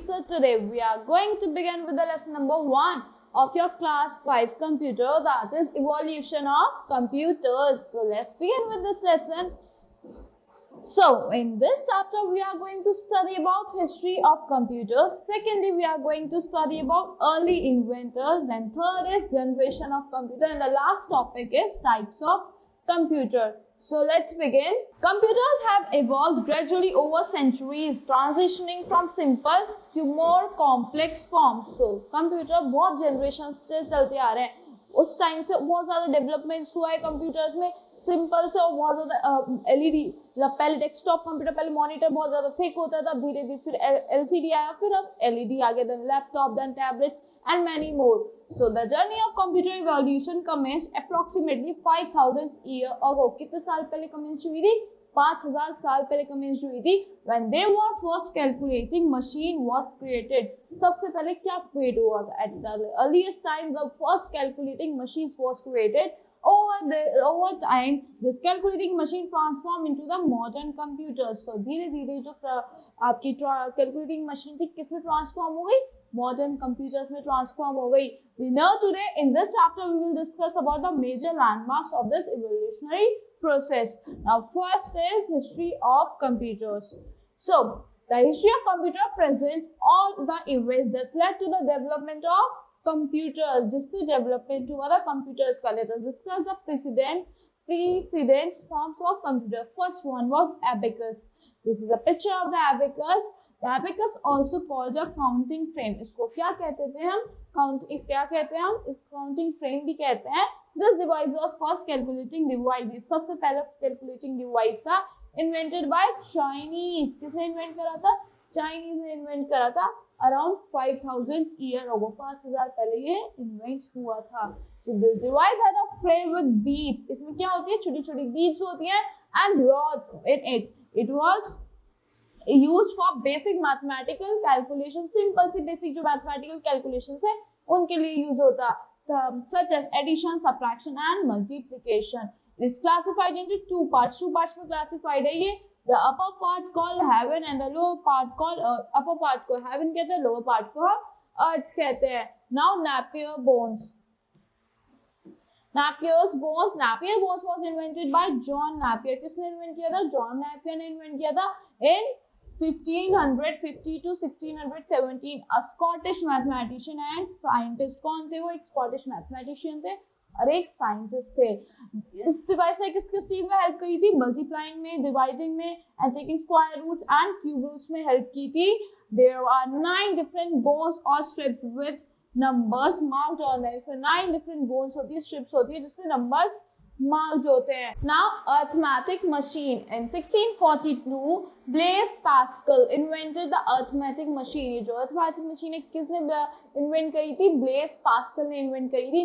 so today we are going to begin with the lesson number 1 of your class 5 computer, that is evolution of computers. So let's begin with this lesson. So in this chapter we are going to study about history of computers. Secondly, we are going to study about early inventors. Then third is generation of computer, and the last topic is types of computer. So let's begin. Computers have evolved gradually over centuries, transitioning from simple to more complex forms. So computer बहुत generations से चलते आ रहे हैं. उस time से बहुत ज्यादा developments हुआ है कंप्यूटर्स में. सिंपल से और बहुत ज्यादा एलईडी, पहले डेस्कटॉप कंप्यूटर, पहले मॉनिटर बहुत ज्यादा थिक होता था, धीरे धीरे फिर एलसीडी आया, फिर अब एलईडी आ गया, then laptop, then tablets and many more. So the journey of computer evolution commenced approximately 5000 years ago. कितने साल पहले commence हुई थी? 5000 साल पहले commence हुई थी. When they were first calculating machine was created. सबसे पहले क्या create हुआ था? At the earliest time, the first calculating machines was created. Over time, this calculating machine transformed into the modern computers. So धीरे धीरे जो आपकी calculating machine थी किसमें transform हो गई? Modern computers में transform हो गई. We know today in this chapter we will discuss about the major landmarks of this evolutionary process. Now first is history of computers. So the history of computer presents all the events that led to the development of computers. जिससे development हुआ था computers का. Let us discuss the precedent forms of computer. First one was abacus. This is a picture of the abacus. The abacus also called a counting frame. इसको क्या कहते थे हम? क्या कहते हैं हम? इस counting frame भी कहते हैं. This device was first calculating device. सबसे पहला calculating device था invented by Chinese. किसने invent करा था? Chinese ने invent करा था around 5000 years ago. 5000 पहले ये invent हुआ था. So this device had a frame with beads. इसमें क्या होती है? छोटी छोटी beads होती हैं and rods in it. It was used for basic mathematical calculation. Simple C basic जो mathematical calculations है उनके लिए use होता, such as addition, subtraction and multiplication. It is classified into two parts. Two parts में classified है ये. The upper part called heaven and the lower part called earth. Upper part को heaven कहते हैं, lower part को earth कहते हैं. Now Napier bones. Napier's bones. Napier bones was invented by John Napier. किसने invent किया था? John Napier ने invent किया था in 1550 to 1617. A Scottish mathematician and scientist. कौन थे वो? एक Scottish mathematician थे और एक scientist थे. इस device ने किस किस चीज में help करी थी? Multiplying में, dividing में, and taking square roots and cube roots में help की थी. There are 9 different bones or strips with numbers marked on them. So 9 different bones होती है, strips होती है जिसमें numbers marked होते हैं. Now arithmetic machine. In 1642 Blaise Pascal invented the arithmetic machine. ये जो arithmetic machine है किसने invent करी थी? Blaise Pascal ने invent करी थी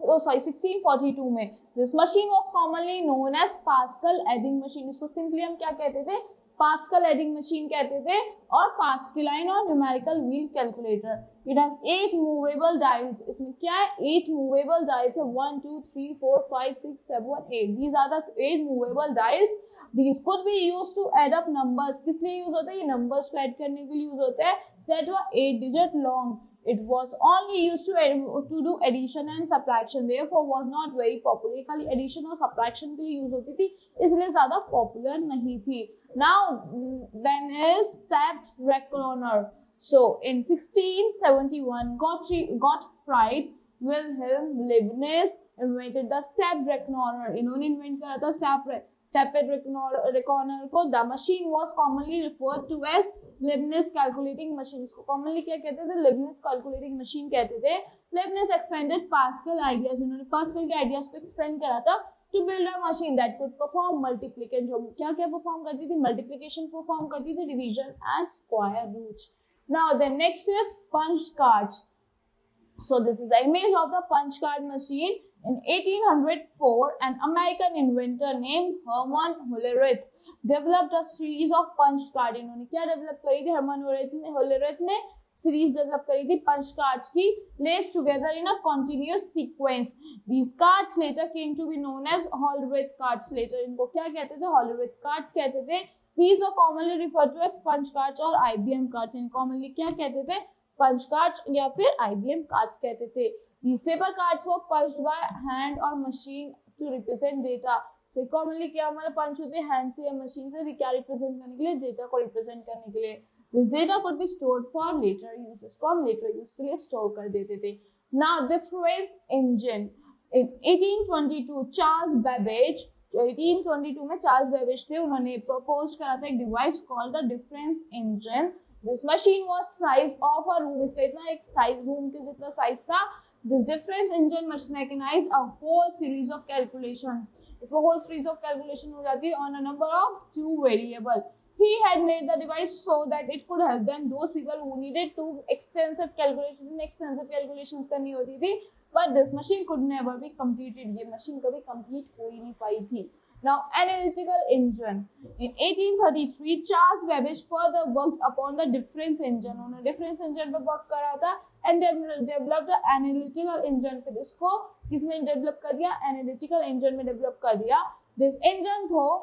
1642 में. This machine was commonly known as Pascal adding machine. इसको simply हम क्या कहते थे? Pascal adding machine कहते थे. और Pascaline और numerical wheel calculator. It has 8 movable dials. इसमें क्या है? 8 movable dials है. 1, 2, 3, 4, 5, 6, 7, 8. These are the 8 movable dials. These could be used to add up numbers. किस लिए use होता है? ये numbers को add करने के लिए use होता है. That were 8 digit long. It was only used to do addition and subtraction. Therefore was not very popular. ये खाली addition और subtraction के लिए use होती थी, इसलिए ज़्यादा popular नहीं थी. Now then is stepped reckoner. So in 1671 Gottfried Wilhelm Leibniz invented the stepped reckoner. इन्होंने invent करा था stepped reckoner को. The machine was commonly referred to as Leibniz calculating machine. इसको commonly क्या कहते थे? Leibniz calculating machine कहते थे. Leibniz expanded Pascal ideas. इन्होंने Pascal के ideas को expand करा था to build a machine that could perform multiplication. जो क्या क्या perform करती थी? Multiplication perform करती थी, division and square roots. Now the next is punch cards. So this is the image of the punch card machine. In 1804, an American inventor named Herman Hollerith developed a series of punch cards. इन्होंने क्या develop करी थी? Herman Hollerith ने series develop करी थी punch cards की, placed together in a continuous sequence. These cards later came to be known as Hollerith cards. Later इनको क्या कहते थे? Hollerith cards कहते थे. These were commonly referred to as punch cards और IBM cards. इन commonly क्या कहते थे? Punch cards या फिर IBM cards कहते थे. These paper cards were punched by hand or machine to represent data. So commonly क्या हमारे punch होते हैं hand से या machine से क्या represent करने के लिए? Data को represent करने के लिए. This data could be stored for later use. इसको हम later use के लिए store कर देते थे. Now difference engine. In 1822 Charles Babbage 1822 में चार्ल्स बेबेज थे, उन्होंने प्रपोज करा था एक device called the difference engine. This machine was size of a room. इसका इतना एक साइज रूम के जितना साइज था. This difference engine must mechanise a whole series of calculation. इसमें होल सीरीज ऑफ कैलकुलेशन हो जाती है on a number of 2 variable. He had made the device so that it could help them those people who needed to extensive calculations करनी होती थी. But this machine could never be completed. ये machine कभी complete हो ही नहीं पाई थी. Now analytical engine. In 1833 Charles Babbage further worked upon the difference engine. उन्होंने difference engine पर work करा था and developed the analytical engine. फिर इसको किसमें develop कर दिया? Analytical engine में develop कर दिया. This engine though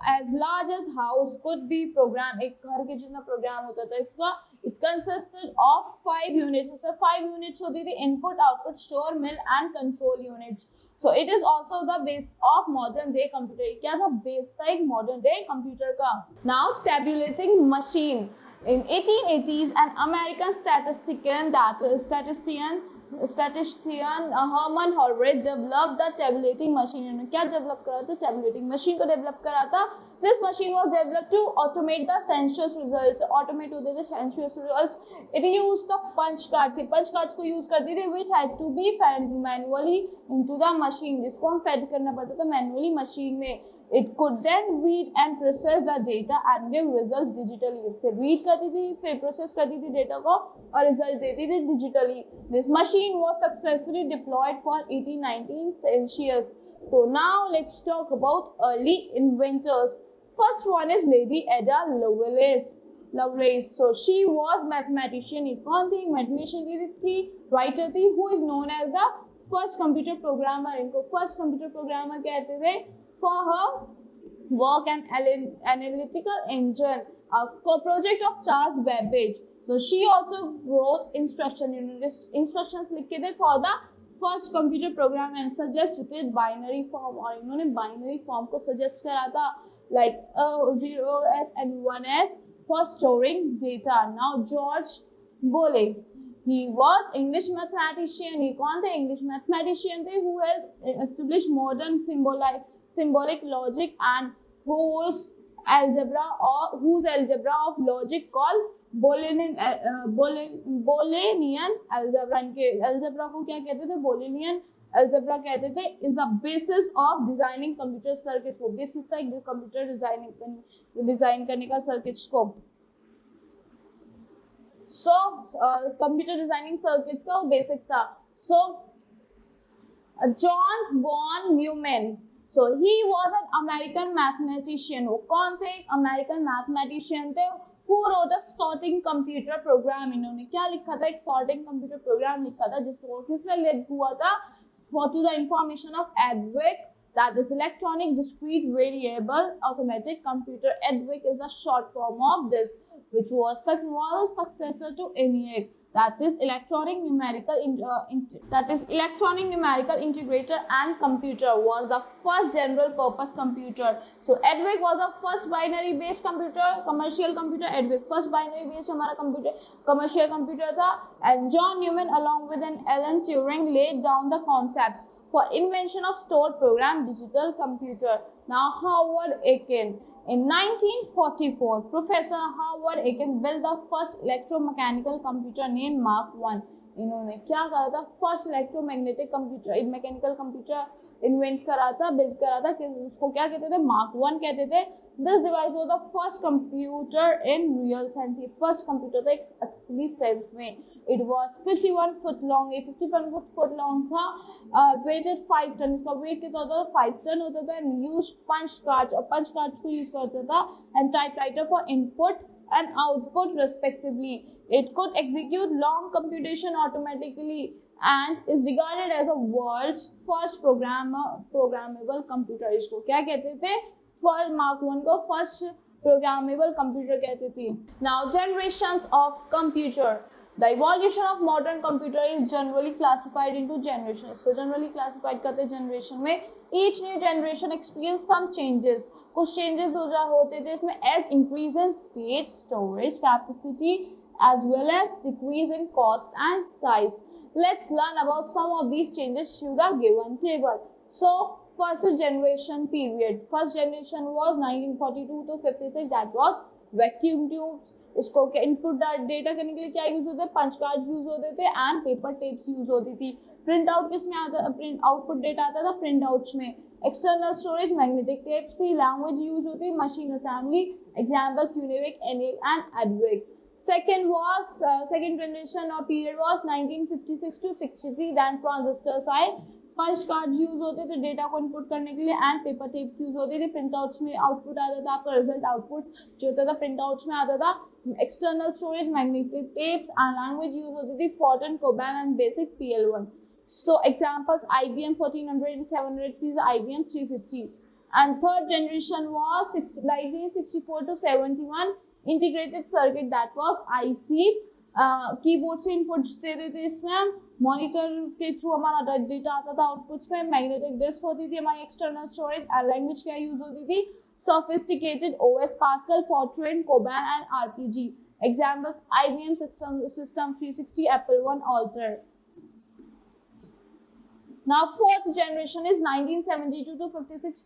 as large as house could be programmed. एक घर के जितना प्रोग्राम होता था इसका. It consisted of 5 units. इसमें 5 units होती थी. Input, output, store, mill and control units. So it is also the base of modern day computer. क्या था? Base था एक modern day computer का. Now tabulating machine. In 1880s an American statistician Herman Holbrook developed the tabulating machine. उन्होंने क्या develop करा था? Tabulating machine को develop करा था. This machine was developed to automate the census results. Automate होते थे census results. It used the punch cards. punch cards को use करती थी which had to be fed manually into the machine. जिसको हम fed करना पड़ता था manually machine में. It could then read and process the data and give results digitally. फिर read करती थी, फिर process करती थी data को और result देती थी digitally. This machine was successfully deployed for 1819 Celsius. So now let's talk about early inventors. First one is Lady Ada Lovelace. So she was mathematician. एक कौन थी? Mathematician थी, writer थी, who is known as the first computer programmer. इनको first computer programmer कहते थे. For her work and analytical engine, a project of Charles Babbage. So she also wrote instructions लिखे थे for the first computer program and suggested binary form. और इन्होंने binary form को suggest करा था like 0s and 1s for storing data. Now George Boole. He was English mathematician. he कौन थे? English mathematician थे who helped establish modern symbolic logic and whose algebra of logic called Boolean algebra. इनके algebra को क्या कहते थे? Boolean algebra कहते थे. Is the basis of designing computer circuits. वो basis था एक computer design करने का circuits को. So computer designing circuits का वो basic था. So John von Neumann. So he was an American mathematician. वो कौन थे? American mathematician थे who wrote a sorting computer program. इन्होंने क्या लिखा था? एक sorting computer program लिखा था जिसको किसमें led हुआ था? To the information of EDVIC, that is electronic discrete variable arithmetic computer. EDVIC is the short form of this, which was successor to ENIAC, that is electronic numerical integrator and computer, was the first general purpose computer. So EDVIC was the first binary based computer, commercial computer. EDVIC first binary based हमारा commercial computer था. And John Neumann along with an Alan Turing laid down the concepts for invention of stored program digital computer. Now Howard Aiken. In 1944, Professor Howard Aiken built the first electromechanical computer named Mark I. इन्होंने क्या करा था? First electromagnetic computer, mechanical computer invent करा था, build करा था. इसको क्या कहते थे? Mark I कहते थे. This device was the first computer in real sense. ये first computer था एक असली sense में. It was 51 foot long. ये 51 foot long था. Weighted 5 ton. इसका weight कितना होता था? 5 ton होता था. And used punch cards और punch cards को use करता था. And typewriter for input and output respectively. It could execute long computation automatically and is regarded as the world's first programmable computer. इसको क्या कहते थे? फर्स्ट मार्क 1 को first programmable computer कहते थे। Now generations of computer, the evolution of modern computer is generally classified into generation. इसको generally classified करते हैं जनरेशन में। Each new generation experience some changes, कुछ चेंजेस होते थे इसमें, as increase in space, storage capacity, as well as decrease in cost and size. Let's learn about some of these changes through the given table. So first generation period, first generation was 1942 to 56, that was vacuum tubes. इसको input data करने के लिए क्या use होते, पंच card use होते थे and paper tapes use होती थी। प्रिंट आउट किसमें आता, प्रिंट आउटपुट डेटा आता था प्रिंट आउट्स में। एक्सटर्नल स्टोरेज मैग्नेटिक टेप्स थी। लैंग्वेज यूज होती machine assembly, examples UNIVAC, ENIAC and EDVAC. Second generation or period was 1956 to 63, then transistor side, punch card use होते थे data को input करने के लिए एंड पेपर टेप्स यूज होती थी। प्रिंट आउट्स में आउटपुट आता था आपका, रिजल्ट आउटपुट जो होता था प्रिंट आउट्स में आता था। External storage magnetic tapes and language use होती थी फॉर्टन, कोबैन and BASIC PL1। So examples IBM 1400 and 700 series, IBM 350। and third generation was 1964 to 71, integrated circuit, that was IC। Keyboard से इनपुट्स दे देते इसमें, monitor के थ्रू हमारा data आता था आउटपुट्स में, मैग्नेटिक डिस्क होती थी हमारी एक्सटर्नल स्टोरेज, लैंग्वेज क्या यूज होती थी, sophisticated OS, Pascal, Fortran, Coban and RPG। Examples IBM System 360, Apple I, Altair। Now fourth generation is 1972 to 56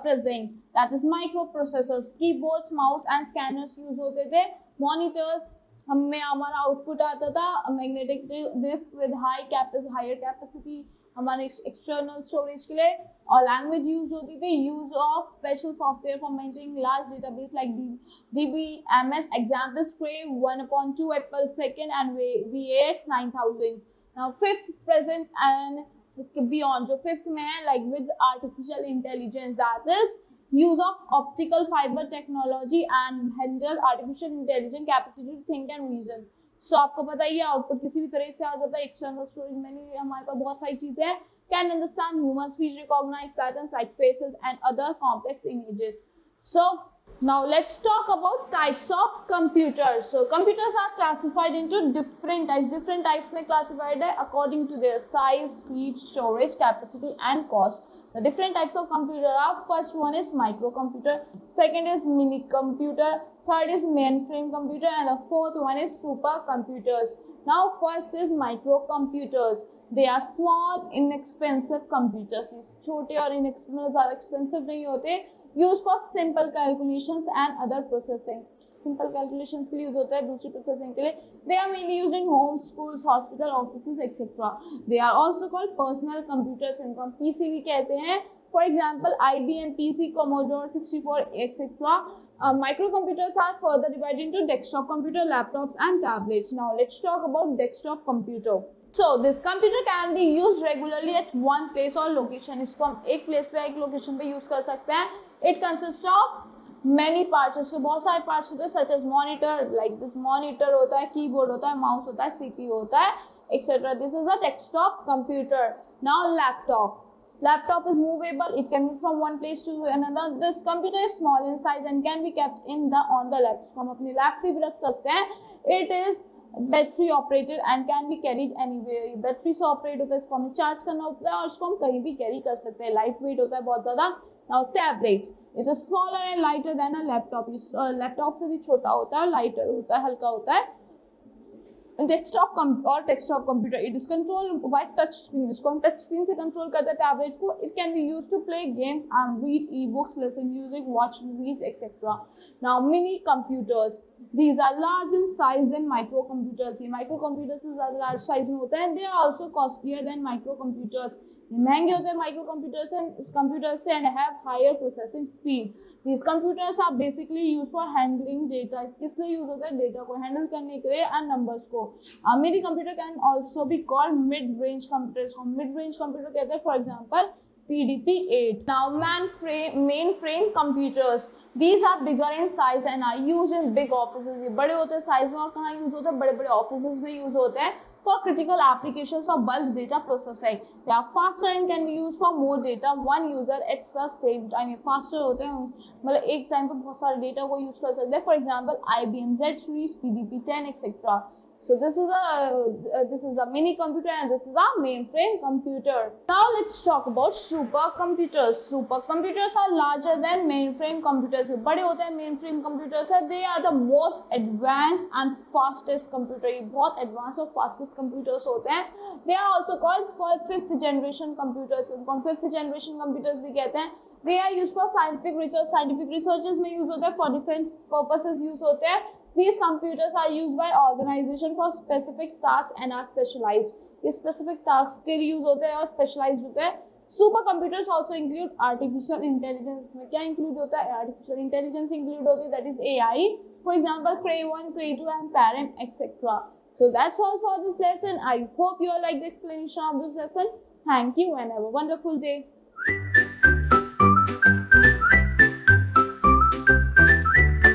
present, that is microprocessors, keyboards, mouse and scanners use होते थे। Monitors हमें हमारा output आता था magnetic disk with higher capacity हमारे external storage के लिए, और लैंग्वेज यूज होती थी, use of special software for maintaining large database like DBMS। Examples Cray 1/2, Apple II and VAX 9000। Now fifth present and beyond, जो fifth में है, like with artificial intelligence, that is use of optical fiber technology and handle artificial intelligence capacity to think and reason। So आपको पता ही है output किसी भी तरह से आ जाता है, एक्सटर्नल स्टोरेज में हमारे पास बहुत सारी चीजें हैं। Can understand human speech, recognize patterns like faces and other complex images। So now let's talk about types of computers। So computers are classified into different types। Different types में classified है according to their size, speed, storage capacity and cost। The different types of computer are, first one is microcomputer, second is mini computer, third is mainframe computer and the fourth one is supercomputers। Now first is microcomputers। They are small inexpensive computers। छोटे और inexpensive, ज़्यादा expensive नहीं होते, used for simple calculations and other processing। Simple calculations के लिए use होता है, दूसरी प्रोसेसिंग के लिए। They are mainly used in home, schools, hospital, offices etcetera. They are also called personal computers, इनको हम पीसी भी कहते हैं। For example IBM PC, Commodore 64 etcetera. Microcomputers are further divided into desktop computer, laptops and tablets। Now let's talk about desktop computer। So this computer can be used regularly at one place or location। इसको हम एक place पे, एक location पे use कर सकते हैं। It consists of many parts, इसके बहुत सारे पार्ट्स होते हैं, such as monitor, like this monitor होता है, कीबोर्ड होता है, माउस होता है, CPU होता है, etc. This is a desktop computer। Now laptop is movable, it can move from one place to another। This computer is small in size and can be kept on the lap। इसको हम अपने lap पे भी रख सकते हैं। It is battery operated and can be carried anywhere. Battery से operate होता है, इसको हमें चार्ज करना होता है और इसको हम कहीं भी कैरी कर सकते हैं। लाइट वेट होता है बहुत ज्यादा। Now tablet, it is smaller and lighter than a laptop. Laptop से भी छोटा होता है, लाइटर होता है, हल्का होता है। Desktop computer, it is control by touch screen. इसको हम टच स्क्रीन से कंट्रोल करते हैं टैबलेट को। It can be used to play games and read e-books, listen music, watch movies etcetera. Now mini computers, these are large in size than microcomputers। ये microcomputers से ज़्यादा large size में होता है। They are also costlier than microcomputers। ये महंगे होते हैं microcomputers से and have higher processing speed। These computers are basically used for handling data। किस लिए यूज होता है, डेटा को हैंडल करने के लिए and numbers को। Mini computer can also be called mid range computers। mid range computer कहते हैं, for example PDP-8. Now mainframe computers. These are bigger in size and are used in big offices. ये बड़े होते हैं size में और कहाँ use होते हैं? बड़े-बड़े offices में use होते हैं for critical applications of bulk data processing. They are faster and can be used for more data one user at the same time. ये faster होते हैं, मतलब एक time पे बहुत सारे data को use कर सकते हैं. For example, IBM Z series, PDP-10, etc. So this is a mini computer and this is a mainframe computer. Now let's talk about supercomputers. Supercomputers are larger than mainframe computers. बड़े होते हैं mainframe computers है. They are the most advanced and fastest computer. ये बहुत advanced और fastest computers होते हैं. They are also called fifth generation computers. इनको fifth generation computers भी कहते हैं. They are used for scientific research. Scientific researches में use होते हैं. For defense purposes use होते हैं. These computers are used by organization for specific tasks and are specialized. ये specific tasks के लिए use होते हैं और specialized होते हैं. Supercomputers also include artificial intelligence. इसमें क्या include होता है? Artificial intelligence include होती है, that is AI. For example, Cray-1, Cray-2 and Parent, etc. So that's all for this lesson. I hope you all like the explanation of this lesson. Thank you and have a wonderful day.